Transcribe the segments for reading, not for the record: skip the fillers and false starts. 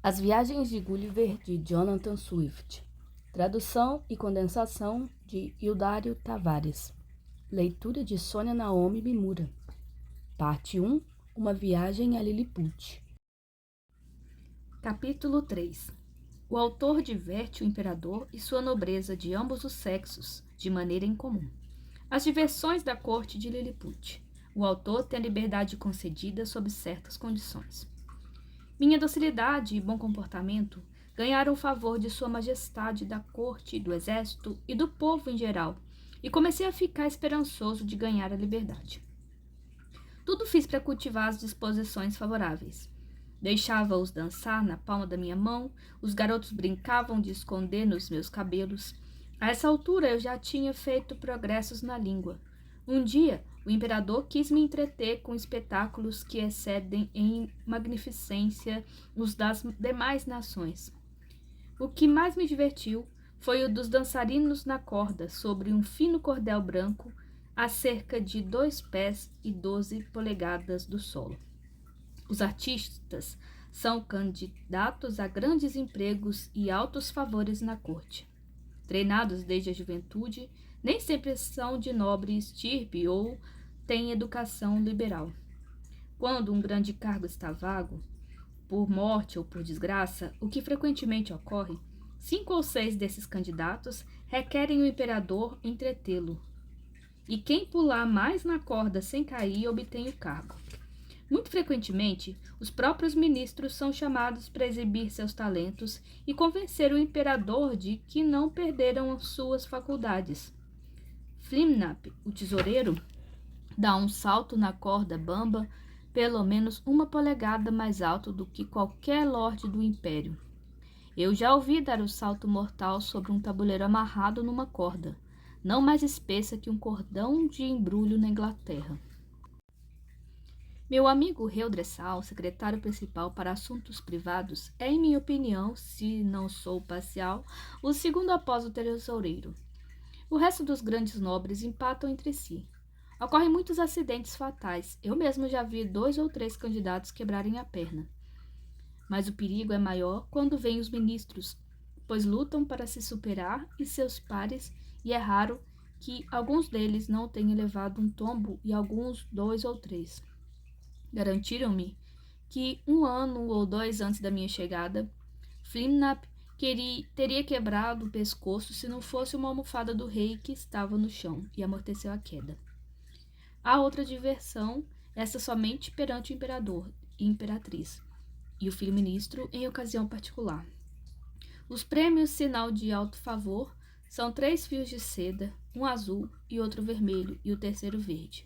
As Viagens de Gulliver, de Jonathan Swift. Tradução e condensação de Hildário Tavares. Leitura de Sônia Naomi Mimura. Parte 1. Uma viagem a Lilliput. Capítulo 3. O autor diverte o imperador e sua nobreza de ambos os sexos, de maneira incomum. As diversões da corte de Lilliput. O autor tem a liberdade concedida sob certas condições. Minha docilidade e bom comportamento ganharam o favor de sua majestade, da corte, do exército e do povo em geral, e comecei a ficar esperançoso de ganhar a liberdade. Tudo fiz para cultivar as disposições favoráveis. Deixava-os dançar na palma da minha mão, os garotos brincavam de esconder nos meus cabelos. A essa altura eu já tinha feito progressos na língua. Um dia, o imperador quis me entreter com espetáculos que excedem em magnificência os das demais nações. O que mais me divertiu foi o dos dançarinos na corda, sobre um fino cordel branco, a cerca de 2 pés e 12 polegadas do solo. Os artistas são candidatos a grandes empregos e altos favores na corte. Treinados desde a juventude, nem sempre são de nobre estirpe ou têm educação liberal. Quando um grande cargo está vago, por morte ou por desgraça, o que frequentemente ocorre, 5 ou 6 desses candidatos requerem o imperador entretê-lo. E quem pular mais na corda sem cair obtém o cargo. Muito frequentemente, os próprios ministros são chamados para exibir seus talentos e convencer o imperador de que não perderam suas faculdades. Flimnap, o tesoureiro, dá um salto na corda bamba, pelo menos 1 polegada mais alto do que qualquer lorde do império. Eu já ouvi dar o salto mortal sobre um tabuleiro amarrado numa corda, não mais espessa que um cordão de embrulho na Inglaterra. Meu amigo Reldressal, secretário principal para assuntos privados, é, em minha opinião, se não sou parcial, o segundo após o tesoureiro. O resto dos grandes nobres empatam entre si. Ocorrem muitos acidentes fatais. Eu mesmo já vi 2 ou 3 candidatos quebrarem a perna. Mas o perigo é maior quando vêm os ministros, pois lutam para se superar e seus pares, e é raro que alguns deles não tenham levado um tombo e alguns 2 ou 3. Garantiram-me que 1 ano ou 2 antes da minha chegada, Flimnap teria quebrado o pescoço se não fosse uma almofada do rei que estava no chão e amorteceu a queda. Há outra diversão, essa somente perante o imperador e imperatriz, e o filho-ministro em ocasião particular. Os prêmios sinal de alto favor são 3 fios de seda, um azul e outro vermelho, e o terceiro verde.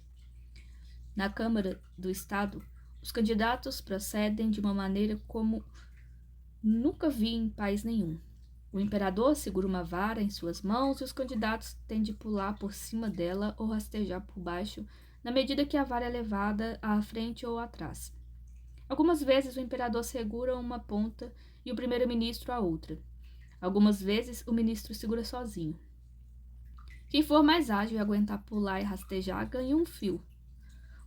Na Câmara do Estado, os candidatos procedem de uma maneira como nunca vi em país nenhum. O imperador segura uma vara em suas mãos e os candidatos têm de pular por cima dela ou rastejar por baixo, na medida que a vara é levada à frente ou atrás. Algumas vezes o imperador segura uma ponta e o primeiro-ministro a outra. Algumas vezes o ministro segura sozinho. Quem for mais ágil e aguentar pular e rastejar ganha um fio.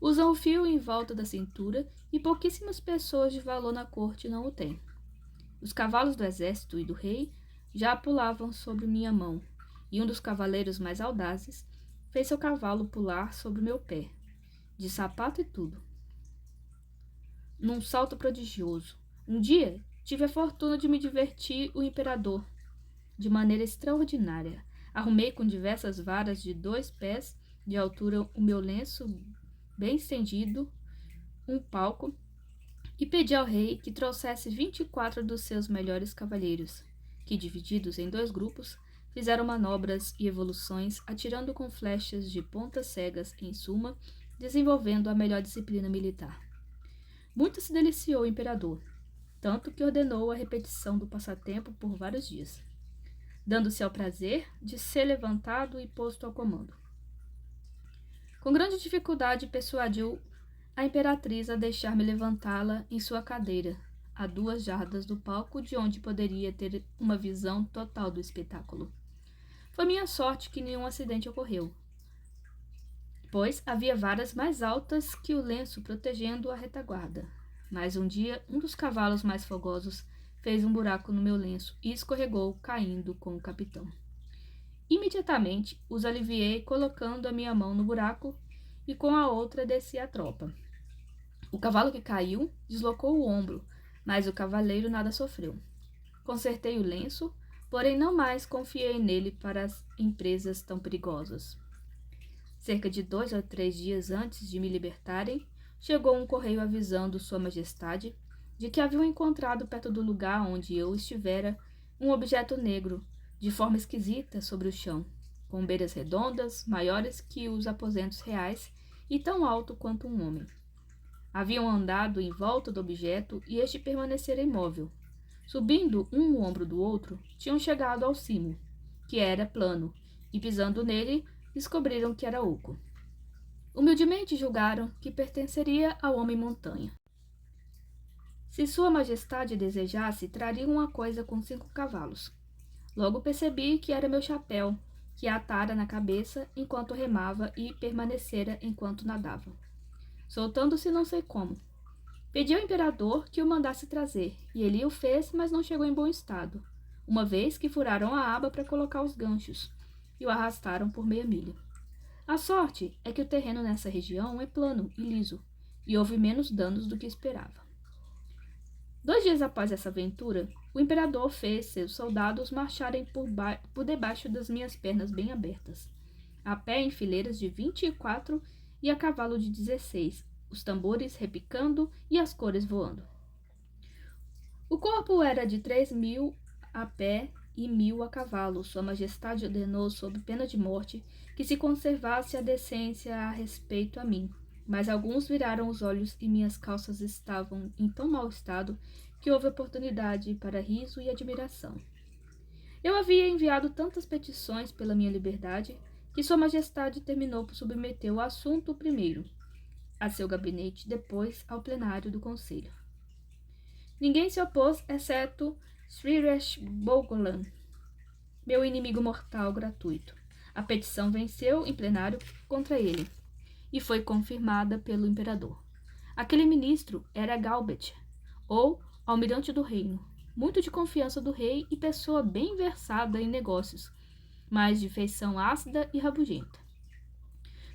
Usam o fio em volta da cintura e pouquíssimas pessoas de valor na corte não o têm. Os cavalos do exército e do rei já pulavam sobre minha mão, e um dos cavaleiros mais audazes fez seu cavalo pular sobre meu pé, de sapato e tudo, num salto prodigioso. Um dia tive a fortuna de me divertir o imperador de maneira extraordinária. Arrumei com diversas varas de 2 pés de altura o meu lenço bem estendido, um palco, e pedi ao rei que trouxesse 24 dos seus melhores cavalheiros, que, divididos em 2 grupos, fizeram manobras e evoluções, atirando com flechas de pontas cegas, em suma, desenvolvendo a melhor disciplina militar. Muito se deliciou o imperador, tanto que ordenou a repetição do passatempo por vários dias, dando-se ao prazer de ser levantado e posto ao comando. Com grande dificuldade persuadiu a imperatriz a deixar-me levantá-la em sua cadeira, a 2 jardas do palco, de onde poderia ter uma visão total do espetáculo. Foi minha sorte que nenhum acidente ocorreu, pois havia varas mais altas que o lenço protegendo a retaguarda. Mas um dia, um dos cavalos mais fogosos fez um buraco no meu lenço e escorregou, caindo com o capitão. Imediatamente os aliviei, colocando a minha mão no buraco, e com a outra desci a tropa. O cavalo que caiu deslocou o ombro, mas o cavaleiro nada sofreu. Consertei o lenço, porém não mais confiei nele para as empresas tão perigosas. Cerca de 2 ou 3 dias antes de me libertarem, chegou um correio avisando Sua Majestade de que haviam encontrado perto do lugar onde eu estivera um objeto negro, de forma esquisita, sobre o chão, com beiras redondas, maiores que os aposentos reais e tão alto quanto um homem. Haviam andado em volta do objeto e este permanecera imóvel. Subindo um no ombro do outro, tinham chegado ao cimo, que era plano, e pisando nele, descobriram que era oco. Humildemente julgaram que pertenceria ao homem-montanha. Se Sua Majestade desejasse, traria uma coisa com 5 cavalos. Logo percebi que era meu chapéu, que atara na cabeça enquanto remava e permanecera enquanto nadava, soltando-se não sei como. Pedi ao imperador que o mandasse trazer, e ele o fez, mas não chegou em bom estado, uma vez que furaram a aba para colocar os ganchos, e o arrastaram por meia milha. A sorte é que o terreno nessa região é plano e liso, e houve menos danos do que esperava. 2 dias após essa aventura, o imperador fez seus soldados marcharem por debaixo das minhas pernas bem abertas, a pé em fileiras de 24 e a cavalo de 16, os tambores repicando e as cores voando. O corpo era de 3.000 a pé e 1.000 a cavalo. Sua Majestade ordenou, sob pena de morte, que se conservasse a decência a respeito a mim, mas alguns viraram os olhos e minhas calças estavam em tão mau estado que houve oportunidade para riso e admiração. Eu havia enviado tantas petições pela minha liberdade que Sua Majestade terminou por submeter o assunto primeiro a seu gabinete, depois ao plenário do conselho. Ninguém se opôs, exceto Sriresh Bogolan, meu inimigo mortal gratuito. A petição venceu em plenário contra ele e foi confirmada pelo imperador. Aquele ministro era Galbet, ou almirante do reino, muito de confiança do rei e pessoa bem versada em negócios, mas de feição ácida e rabugenta.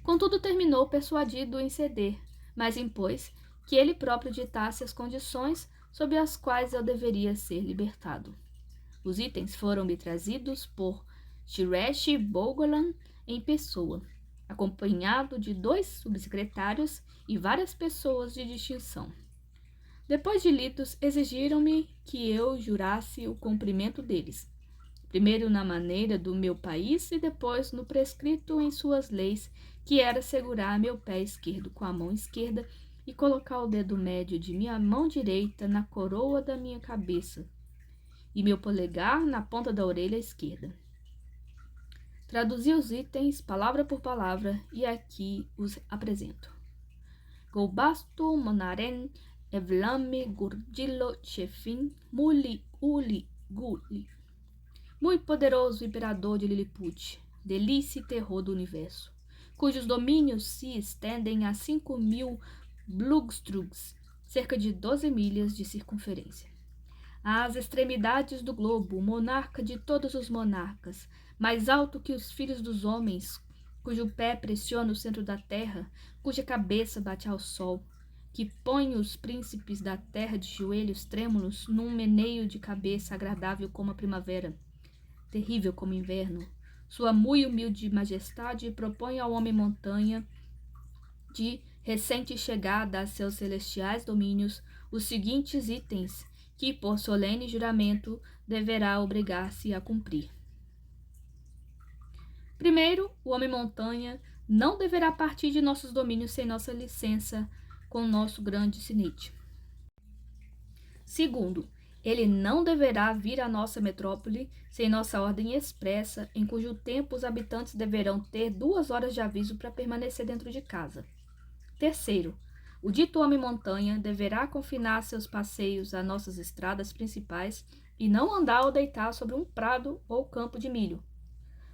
Contudo, terminou persuadido em ceder, mas impôs que ele próprio ditasse as condições sob as quais eu deveria ser libertado. Os itens foram-me trazidos por Sriresh Bogolan em pessoa, acompanhado de 2 subsecretários e várias pessoas de distinção. Depois de lidos, exigiram-me que eu jurasse o cumprimento deles, primeiro na maneira do meu país e depois no prescrito em suas leis, que era segurar meu pé esquerdo com a mão esquerda e colocar o dedo médio de minha mão direita na coroa da minha cabeça e meu polegar na ponta da orelha esquerda. Traduzi os itens palavra por palavra e aqui os apresento. Gobastu monaren evlame gurdilo chefin muli uli guli. Muito poderoso imperador de Lilliput, delícia e terror do universo, cujos domínios se estendem a 5.000 Blugstrugs, cerca de 12 milhas de circunferência. Às extremidades do globo, monarca de todos os monarcas, mais alto que os filhos dos homens, cujo pé pressiona o centro da terra, cuja cabeça bate ao sol, que põe os príncipes da terra de joelhos trêmulos num meneio de cabeça agradável como a primavera, terrível como o inverno. Sua muito humilde majestade propõe ao homem-montanha de recente chegada a seus celestiais domínios os seguintes itens que, por solene juramento, deverá obrigar-se a cumprir. Primeiro, o homem-montanha não deverá partir de nossos domínios sem nossa licença com nosso grande sinete. Segundo, ele não deverá vir à nossa metrópole sem nossa ordem expressa, em cujo tempo os habitantes deverão ter 2 horas de aviso para permanecer dentro de casa. Terceiro, o dito homem-montanha deverá confinar seus passeios a nossas estradas principais e não andar ou deitar sobre um prado ou campo de milho.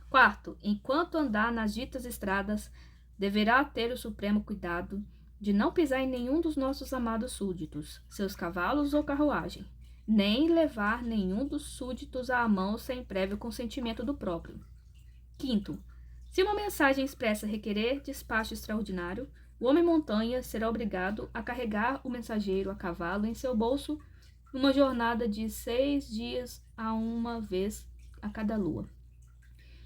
Quarto, enquanto andar nas ditas estradas, deverá ter o supremo cuidado de não pisar em nenhum dos nossos amados súditos, seus cavalos ou carruagem, nem levar nenhum dos súditos à mão sem prévio consentimento do próprio. Quinto, se uma mensagem expressa requerer despacho extraordinário, o homem-montanha será obrigado a carregar o mensageiro a cavalo em seu bolso numa jornada de 6 dias a uma vez a cada lua,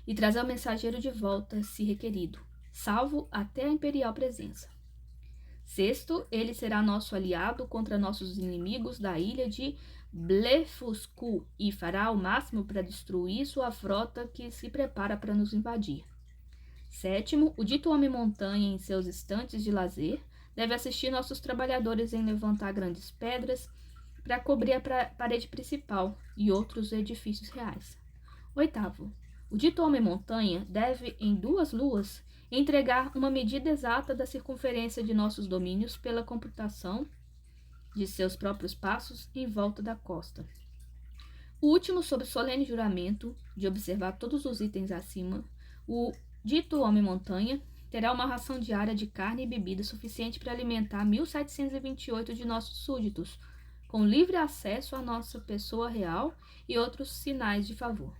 e trazer o mensageiro de volta, se requerido, salvo até a imperial presença. Sexto, ele será nosso aliado contra nossos inimigos da ilha de Blefuscu e fará o máximo para destruir sua frota que se prepara para nos invadir. Sétimo, o dito homem-montanha, em seus instantes de lazer, deve assistir nossos trabalhadores em levantar grandes pedras para cobrir a parede principal e outros edifícios reais. Oitavo, o dito homem-montanha deve, em 2 luas, entregar uma medida exata da circunferência de nossos domínios pela computação de seus próprios passos em volta da costa. O último, sob solene juramento de observar todos os itens acima, o dito homem-montanha terá uma ração diária de carne e bebida suficiente para alimentar 1.728 de nossos súditos, com livre acesso à nossa pessoa real e outros sinais de favor.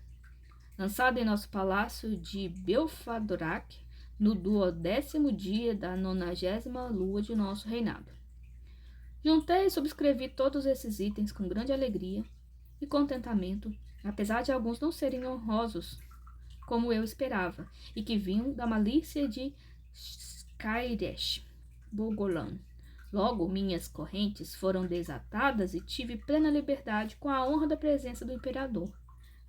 Lançado em nosso palácio de Belfadorac, no 12º dia da 90ª lua de nosso reinado. Juntei e subscrevi todos esses itens com grande alegria e contentamento, apesar de alguns não serem honrosos, como eu esperava, e que vinham da malícia de Skyresh Bogolan. Logo, minhas correntes foram desatadas e tive plena liberdade com a honra da presença do imperador.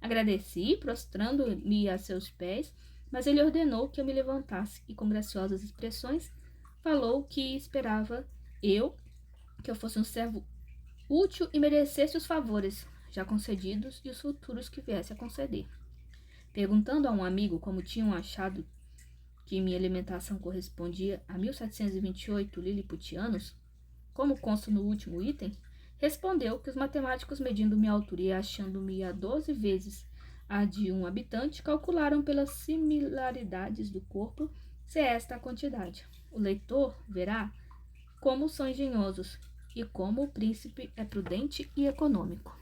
Agradeci, prostrando-me a seus pés, mas ele ordenou que eu me levantasse e, com graciosas expressões, falou que esperava que eu fosse um servo útil e merecesse os favores já concedidos e os futuros que viesse a conceder. Perguntando a um amigo como tinham achado que minha alimentação correspondia a 1.728 liliputianos, como consta no último item, respondeu que os matemáticos, medindo minha altura e achando-me a 12 vezes a de um habitante, calcularam pelas similaridades do corpo se é esta a quantidade. O leitor verá como são engenhosos e como o príncipe é prudente e econômico.